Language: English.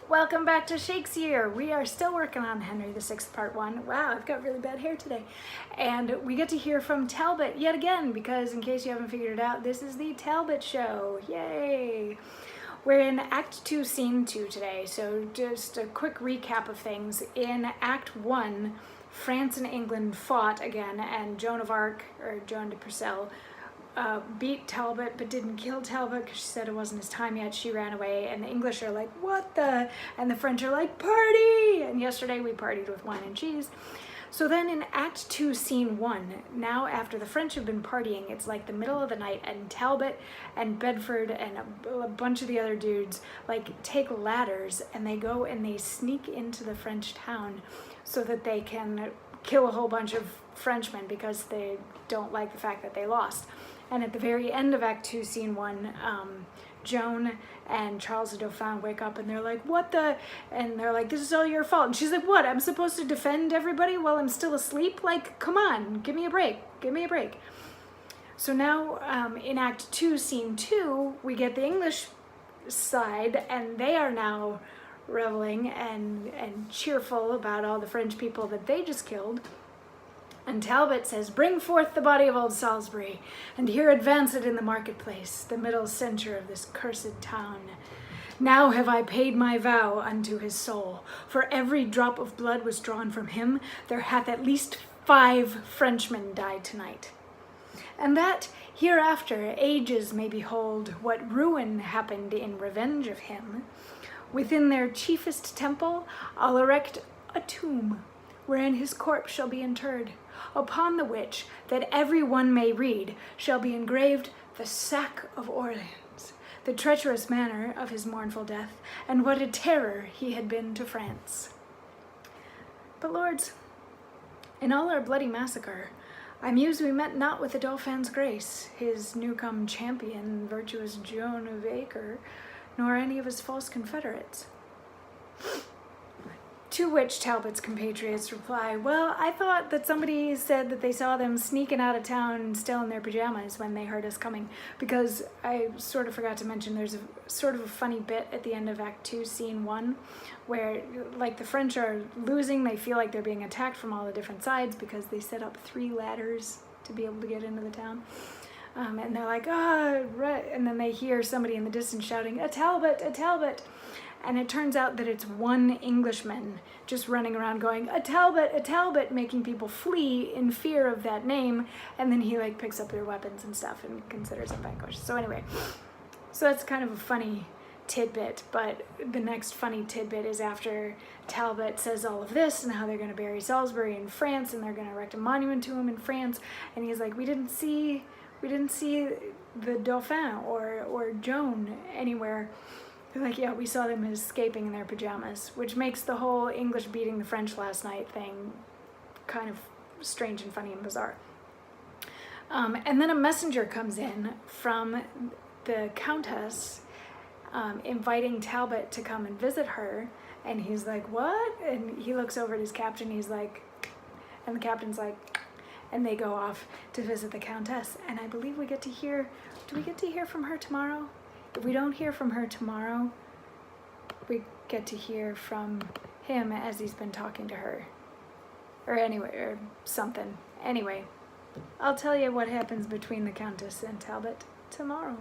Welcome back to Shakesyear. We are still working on Henry VI Part 1. Wow, I've got really bad hair today. And we get to hear from Talbot yet again, because in case you haven't figured it out, this is the Talbot Show. Yay! We're in Act 2, Scene 2 today, so just a quick recap of things. In Act 1, France and England fought again, and Joan of Arc, or Joan de Purcell, beat Talbot but didn't kill Talbot because she said it wasn't his time yet. She ran away, and the English are like, what the? And the French are like, party! And yesterday we partied with wine and cheese. So then in Act 2, Scene 1, now after the French have been partying, it's like the middle of the night, and Talbot and Bedford and a bunch of the other dudes like take ladders and they go and they sneak into the French town so that they can kill a whole bunch of Frenchmen because they don't like the fact that they lost. And at the very end of Act 2, Scene 1, Joan and Charles the Dauphin wake up and they're like, what the? And they're like, this is all your fault. And she's like, what? I'm supposed to defend everybody while I'm still asleep? Like, come on, give me a break. Give me a break. So now in Act 2, Scene 2, we get the English side, and they are now reveling and cheerful about all the French people that they just killed. And Talbot says, bring forth the body of old Salisbury, and here advance it in the marketplace, the middle center of this cursed town. Now have I paid my vow unto his soul. For every drop of blood was drawn from him, there hath at least 5 Frenchmen died tonight. And that hereafter ages may behold what ruin happened in revenge of him. Within their chiefest temple I'll erect a tomb, wherein his corpse shall be interred, upon the which, that every one may read, shall be engraved the sack of Orleans, the treacherous manner of his mournful death, and what a terror he had been to France. But lords, in all our bloody massacre, I muse we met not with the Dauphin's grace, his new-come champion, virtuous Joan of Acre, nor any of his false confederates. To which Talbot's compatriots reply, well, I thought that somebody said that they saw them sneaking out of town still in their pajamas when they heard us coming, because I sort of forgot to mention there's a sort of a funny bit at the end of Act 2, Scene 1, where like the French are losing, they feel like they're being attacked from all the different sides because they set up 3 ladders to be able to get into the town. And they're like, right, and then they hear somebody in the distance shouting, a Talbot, a Talbot. And it turns out that it's one Englishman just running around going, a Talbot, making people flee in fear of that name. And then he like picks up their weapons and stuff and considers them vanquished. So anyway, so that's kind of a funny tidbit, but the next funny tidbit is after Talbot says all of this and how they're going to bury Salisbury in France and they're going to erect a monument to him in France. And he's like, we didn't see the Dauphin or Joan anywhere. They're like, yeah, we saw them escaping in their pajamas, which makes the whole English beating the French last night thing kind of strange and funny and bizarre. And then a messenger comes in from the Countess inviting Talbot to come and visit her. And he's like, what? And he looks over at his captain. He's like, and the captain's like, and they go off to visit the Countess. And I believe we get to hear, do we get to hear from her tomorrow? If we don't hear from her tomorrow, we get to hear from him as he's been talking to her. Or anyway, or something. Anyway, I'll tell you what happens between the Countess and Talbot tomorrow.